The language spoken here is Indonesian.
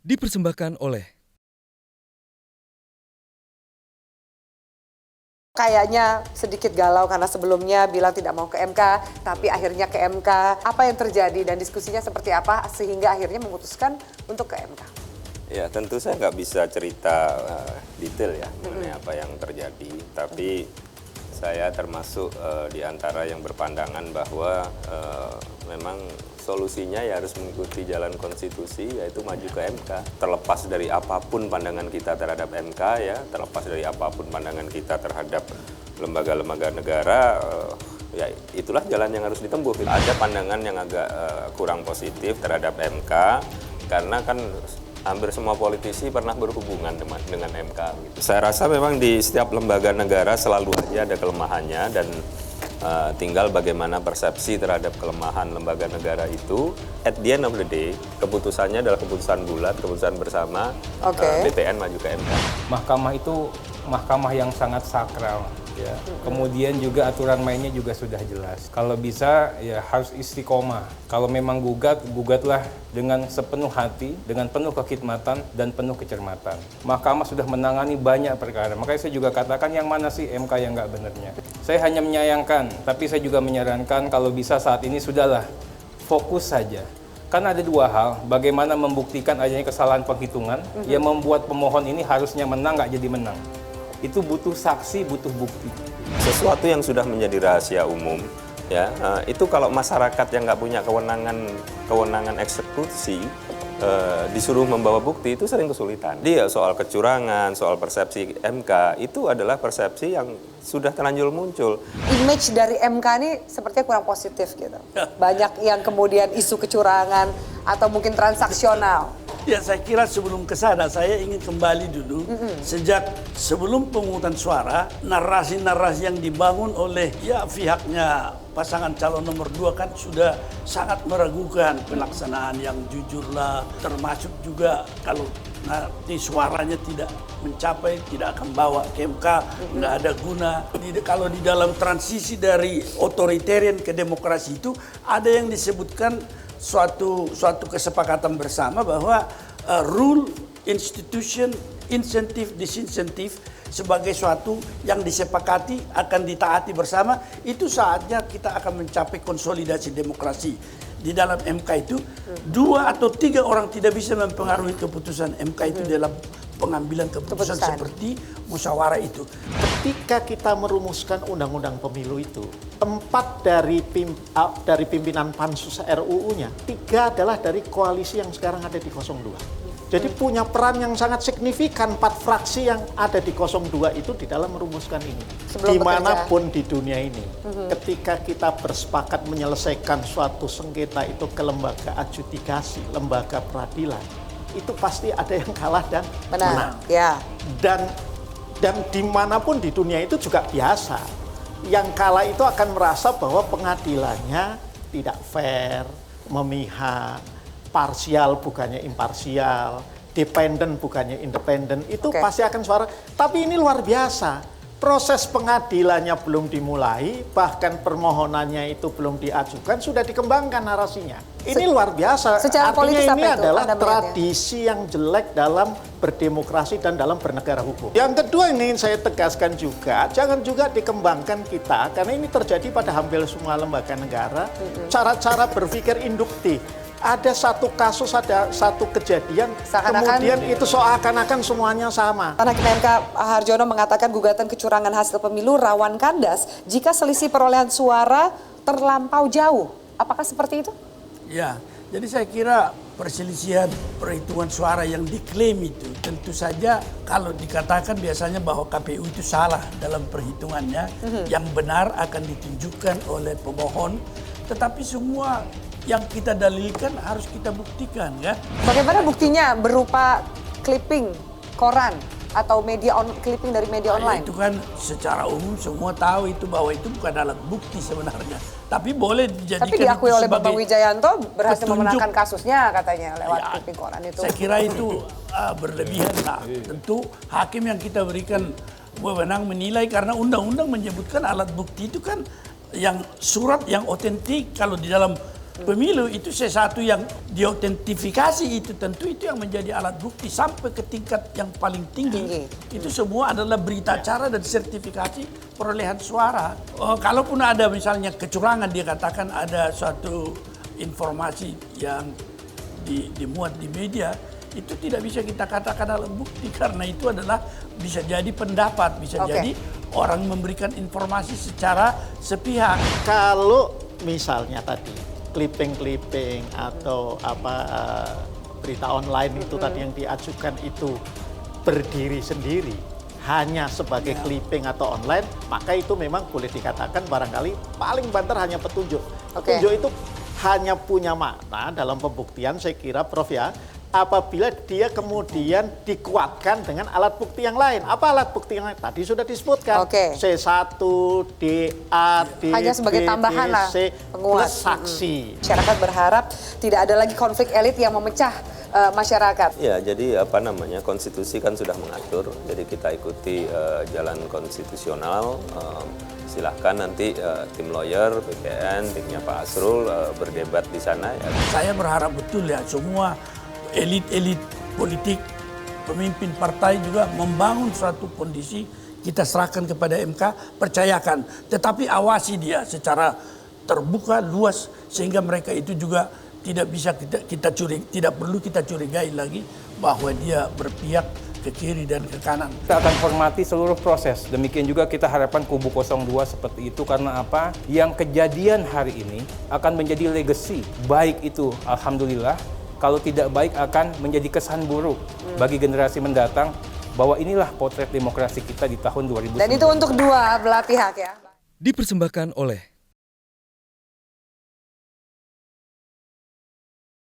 Dipersembahkan oleh Kayaknya sedikit galau karena sebelumnya bilang tidak mau ke MK, tapi akhirnya ke MK. Apa yang terjadi dan diskusinya seperti apa sehingga akhirnya memutuskan untuk ke MK? Ya tentu saya nggak bisa cerita detail ya mengenai apa yang terjadi, tapi saya termasuk di antara yang berpandangan bahwa memang solusinya ya harus mengikuti jalan konstitusi, yaitu maju ke MK. Terlepas dari apapun pandangan kita terhadap MK ya, terlepas dari apapun pandangan kita terhadap lembaga-lembaga negara, ya itulah jalan yang harus ditempuh. Ada pandangan yang agak kurang positif terhadap MK, karena kan hampir semua politisi pernah berhubungan dengan MK. Gitu. Saya rasa memang di setiap lembaga negara selalu aja ada kelemahannya, dan tinggal bagaimana persepsi terhadap kelemahan lembaga negara itu. At the end of the day, keputusannya adalah keputusan bulat, keputusan bersama. BPN maju ke MK. Mahkamah itu mahkamah yang sangat sakral. Ya. Kemudian juga aturan mainnya juga sudah jelas. Kalau bisa ya harus istiqomah. Kalau memang gugatlah dengan sepenuh hati, dengan penuh kekhidmatan dan penuh kecermatan. Mahkamah sudah menangani banyak perkara. Makanya saya juga katakan yang mana sih MK yang nggak benernya. Saya hanya menyayangkan, tapi saya juga menyarankan kalau bisa saat ini sudahlah fokus saja. Karena ada dua hal, bagaimana membuktikan adanya kesalahan penghitungan yang membuat pemohon ini harusnya menang nggak jadi menang. Itu butuh saksi, butuh bukti. Sesuatu yang sudah menjadi rahasia umum, ya itu kalau masyarakat yang nggak punya kewenangan eksekusi disuruh membawa bukti, itu sering kesulitan. Dia soal kecurangan, soal persepsi MK itu adalah persepsi yang sudah terlanjur muncul. Image dari MK ini sepertinya kurang positif gitu. Banyak yang kemudian isu kecurangan atau mungkin transaksional. Ya, saya kira sebelum ke sana saya ingin kembali dulu. Sejak sebelum pemungutan suara, narasi-narasi yang dibangun oleh pihaknya pasangan calon nomor 2 kan sudah sangat meragukan pelaksanaan yang jujur lah, termasuk juga kalau nanti suaranya tidak mencapai, tidak akan bawa ke MK, nggak ada guna. Kalau di dalam transisi dari otoritarian ke demokrasi itu ada yang disebutkan suatu kesepakatan bersama bahwa rule, institution, insentif, disinsentif sebagai suatu yang disepakati akan ditaati bersama, itu saatnya kita akan mencapai konsolidasi demokrasi. Di dalam MK itu 2 atau 3 orang tidak bisa mempengaruhi keputusan MK itu dalam pengambilan keputusan seperti musyawarah itu. Ketika kita merumuskan undang-undang pemilu itu, 4 dari pimpinan pansus RUU-nya, 3 adalah dari koalisi yang sekarang ada di 02. Jadi punya peran yang sangat signifikan 4 fraksi yang ada di 02 itu di dalam merumuskan ini. Dimanapun di dunia ini, ketika kita bersepakat menyelesaikan suatu sengketa itu ke lembaga adjudikasi, lembaga peradilan, itu pasti ada yang kalah dan menang. Ya. Dan dimanapun di dunia itu juga biasa. Yang kalah itu akan merasa bahwa pengadilannya tidak fair, memihak, parsial bukannya imparsial, dependen bukannya independen, itu pasti akan suara. Tapi ini luar biasa. Proses pengadilannya belum dimulai, bahkan permohonannya itu belum diajukan, sudah dikembangkan narasinya. Ini luar biasa. Secara artinya politis ini apa itu? adalah Anda tradisi yang jelek dalam berdemokrasi dan dalam bernegara hukum. Yang kedua yang ingin saya tegaskan juga, jangan juga dikembangkan kita, karena ini terjadi pada hampir semua lembaga negara, cara-cara berpikir induktif. Ada satu kasus, ada satu kejadian, kemudian itu seakan-akan semuanya sama. Hakim MK Harjono mengatakan gugatan kecurangan hasil pemilu rawan kandas jika selisih perolehan suara terlampau jauh. Apakah seperti itu? Ya, jadi saya kira perselisihan perhitungan suara yang diklaim itu tentu saja kalau dikatakan biasanya bahwa KPU itu salah dalam perhitungannya, yang benar akan ditunjukkan oleh pemohon, tetapi semua yang kita dalilkan harus kita buktikan, ya. Bagaimana buktinya? Berupa clipping koran atau clipping dari media online? Itu kan secara umum semua tahu itu bahwa itu bukan alat bukti sebenarnya. Tapi boleh dijadikan. Tapi diakui oleh Bambang Wijayanto berhasil petunjuk. memenangkan kasusnya katanya lewat clipping koran itu. Saya kira itu berlebihan lah. Tentu hakim yang kita berikan wewenang menilai karena undang-undang menyebutkan alat bukti itu kan yang surat yang otentik. Kalau di dalam Pemilu itu sesuatu yang diautentifikasi, itu tentu itu yang menjadi alat bukti sampai ke tingkat yang paling tinggi. Itu semua adalah berita acara dan sertifikasi perolehan suara. Kalaupun ada misalnya kecurangan, dia katakan ada suatu informasi yang dimuat di media, itu tidak bisa kita katakan alat bukti karena itu adalah bisa jadi pendapat, bisa jadi orang memberikan informasi secara sepihak. Kalau misalnya tadi clipping atau berita online itu tadi yang diajukan itu berdiri sendiri hanya sebagai clipping atau online, maka itu memang boleh dikatakan barangkali paling banter hanya petunjuk. Petunjuk itu hanya punya makna dalam pembuktian, saya kira Prof ya, apabila dia kemudian dikuatkan dengan alat bukti yang lain. Apa alat bukti yang lain? Tadi sudah disebutkan. C1, DA, DB, hanya sebagai tambahan lah, plus saksi. Masyarakat berharap tidak ada lagi konflik elit yang memecah masyarakat. Ya, jadi konstitusi kan sudah mengatur, jadi kita ikuti jalan konstitusional. Silahkan nanti tim lawyer, BPN, timnya Pak Asrul berdebat di sana. Ya. Saya berharap betul ya semua elit-elit politik, pemimpin partai juga membangun suatu kondisi, kita serahkan kepada MK, percayakan, tetapi awasi dia secara terbuka, luas, sehingga mereka itu juga tidak bisa tidak perlu kita curigai lagi bahwa dia berpihak ke kiri dan ke kanan. Kita akan hormati seluruh proses. Demikian juga kita harapkan kubu 02 seperti itu karena apa? Yang kejadian hari ini akan menjadi legacy. Baik itu alhamdulillah, kalau tidak baik akan menjadi kesan buruk bagi generasi mendatang bahwa inilah potret demokrasi kita di tahun 2019. Dan itu untuk dua belah pihak ya. Dipersembahkan oleh